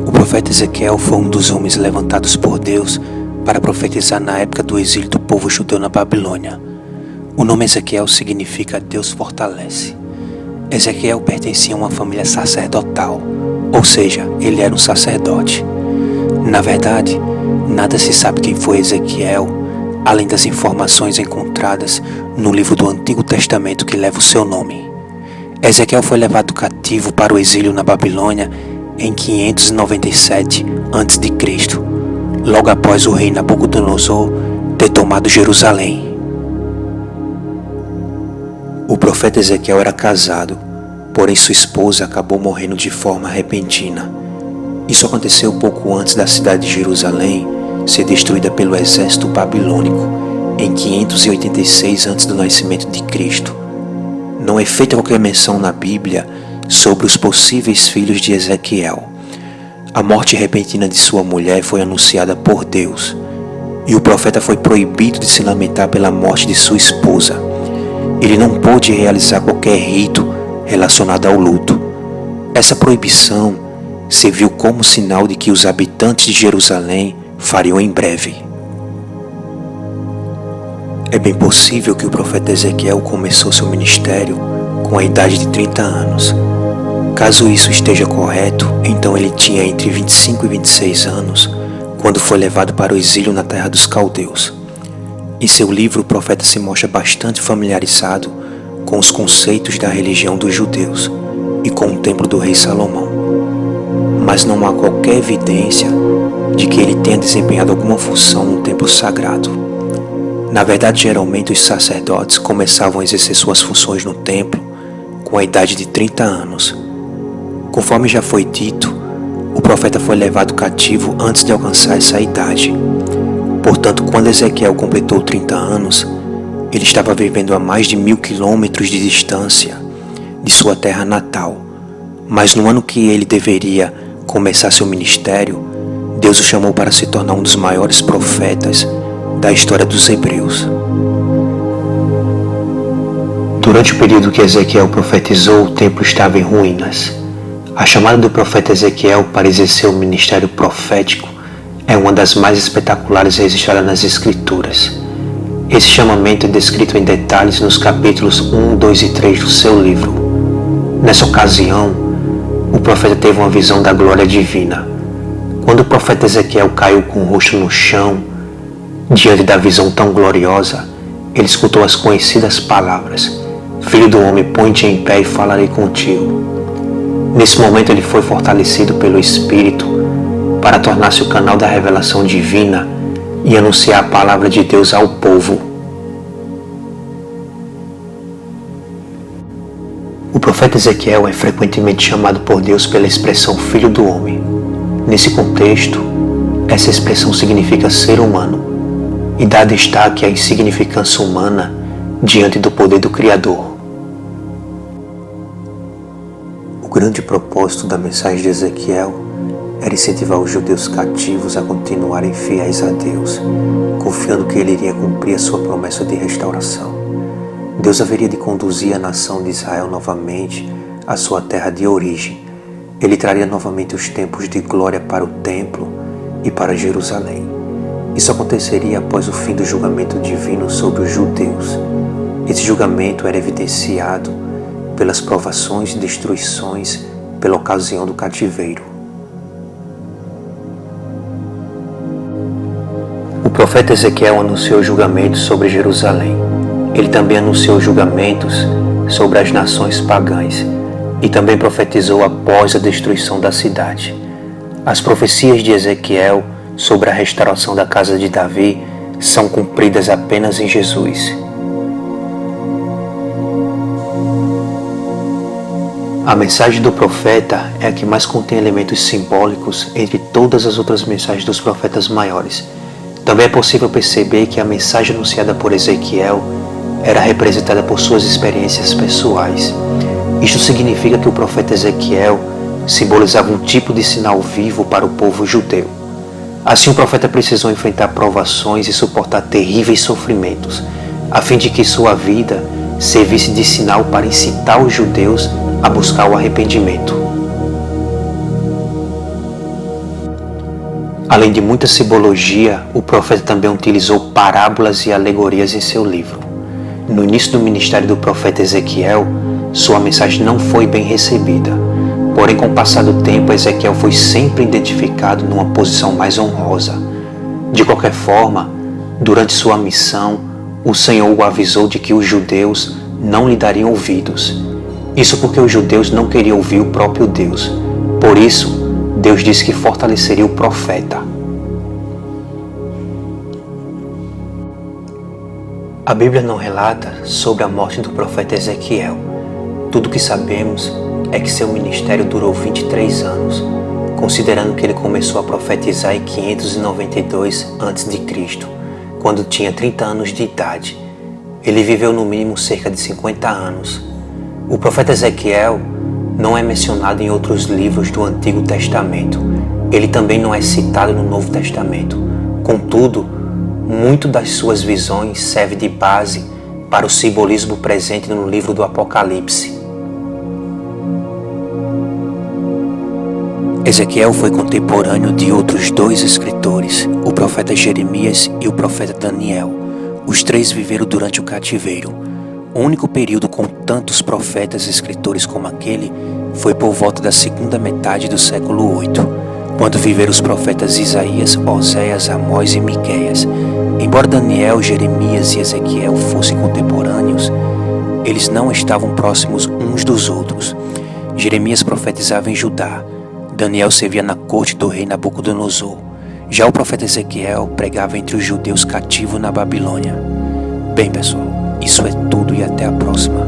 O profeta Ezequiel foi um dos homens levantados por Deus para profetizar na época do exílio do povo judeu na Babilônia. O nome Ezequiel significa Deus fortalece. Ezequiel pertencia a uma família sacerdotal, ou seja, ele era um sacerdote. Na verdade, nada se sabe quem foi Ezequiel, além das informações encontradas no livro do Antigo Testamento que leva o seu nome. Ezequiel foi levado cativo para o exílio na Babilônia em 597 a.C., logo após o rei Nabucodonosor ter tomado Jerusalém. O profeta Ezequiel era casado, porém sua esposa acabou morrendo de forma repentina. Isso aconteceu pouco antes da cidade de Jerusalém ser destruída pelo exército babilônico em 586 antes do nascimento de Cristo. Não é feita qualquer menção na Bíblia sobre os possíveis filhos de Ezequiel. A morte repentina de sua mulher foi anunciada por Deus, e o profeta foi proibido de se lamentar pela morte de sua esposa. Ele não pôde realizar qualquer rito relacionado ao luto. Essa proibição serviu como sinal de que os habitantes de Jerusalém fariam em breve. É bem possível que o profeta Ezequiel começou seu ministério com a idade de 30 anos. Caso isso esteja correto, então ele tinha entre 25 e 26 anos quando foi levado para o exílio na terra dos caldeus. Em seu livro, o profeta se mostra bastante familiarizado com os conceitos da religião dos judeus e com o templo do rei Salomão. Mas não há qualquer evidência de que ele tenha desempenhado alguma função no templo sagrado. Na verdade, geralmente os sacerdotes começavam a exercer suas funções no templo com a idade de 30 anos. Conforme já foi dito, o profeta foi levado cativo antes de alcançar essa idade. Portanto, quando Ezequiel completou 30 anos, ele estava vivendo a mais de 1000 quilômetros de distância de sua terra natal. Mas no ano que ele deveria começar seu ministério, Deus o chamou para se tornar um dos maiores profetas da história dos hebreus. Durante o período que Ezequiel profetizou, o templo estava em ruínas. A chamada do profeta Ezequiel para exercer o ministério profético é uma das mais espetaculares registradas nas Escrituras. Esse chamamento é descrito em detalhes nos capítulos 1, 2 e 3 do seu livro. Nessa ocasião, o profeta teve uma visão da glória divina. Quando o profeta Ezequiel caiu com o rosto no chão, diante da visão tão gloriosa, ele escutou as conhecidas palavras: Filho do homem, põe-te em pé e falarei contigo. Nesse momento ele foi fortalecido pelo Espírito para tornar-se o canal da revelação divina e anunciar a palavra de Deus ao povo. O profeta Ezequiel é frequentemente chamado por Deus pela expressão Filho do Homem. Nesse contexto, essa expressão significa ser humano e dá destaque à insignificância humana diante do poder do Criador. O grande propósito da mensagem de Ezequiel era incentivar os judeus cativos a continuarem fiéis a Deus, confiando que ele iria cumprir a sua promessa de restauração. Deus haveria de conduzir a nação de Israel novamente à sua terra de origem. Ele traria novamente os tempos de glória para o templo e para Jerusalém. Isso aconteceria após o fim do julgamento divino sobre os judeus. Esse julgamento era evidenciado pelas provações e destruições pela ocasião do cativeiro. O profeta Ezequiel anunciou julgamentos sobre Jerusalém. Ele também anunciou julgamentos sobre as nações pagãs e também profetizou após a destruição da cidade. As profecias de Ezequiel sobre a restauração da casa de Davi são cumpridas apenas em Jesus. A mensagem do profeta é a que mais contém elementos simbólicos entre todas as outras mensagens dos profetas maiores. Também é possível perceber que a mensagem anunciada por Ezequiel era representada por suas experiências pessoais. Isto significa que o profeta Ezequiel simbolizava um tipo de sinal vivo para o povo judeu. Assim, o profeta precisou enfrentar provações e suportar terríveis sofrimentos, a fim de que sua vida servisse de sinal para incitar os judeus a buscar o arrependimento. Além de muita simbologia, o profeta também utilizou parábolas e alegorias em seu livro. No início do ministério do profeta Ezequiel, sua mensagem não foi bem recebida. Porém, com o passar do tempo, Ezequiel foi sempre identificado numa posição mais honrosa. De qualquer forma, durante sua missão, o Senhor o avisou de que os judeus não lhe dariam ouvidos. Isso porque os judeus não queriam ouvir o próprio Deus. Por isso, Deus disse que fortaleceria o profeta. A Bíblia não relata sobre a morte do profeta Ezequiel. Tudo o que sabemos é que seu ministério durou 23 anos, considerando que ele começou a profetizar em 592 a.C., quando tinha 30 anos de idade. Ele viveu no mínimo cerca de 50 anos. O profeta Ezequiel não é mencionado em outros livros do Antigo Testamento. Ele também não é citado no Novo Testamento. Contudo, muito das suas visões serve de base para o simbolismo presente no livro do Apocalipse. Ezequiel foi contemporâneo de outros dois escritores, o profeta Jeremias e o profeta Daniel. Os três viveram durante o cativeiro. O único período com tantos profetas e escritores como aquele foi por volta da segunda metade do século VIII, quando viveram os profetas Isaías, Oséias, Amós e Miqueias. Embora Daniel, Jeremias e Ezequiel fossem contemporâneos, eles não estavam próximos uns dos outros. Jeremias profetizava em Judá, Daniel servia na corte do rei Nabucodonosor. Já o profeta Ezequiel pregava entre os judeus cativos na Babilônia. Bem, pessoal, isso é tudo e até a próxima.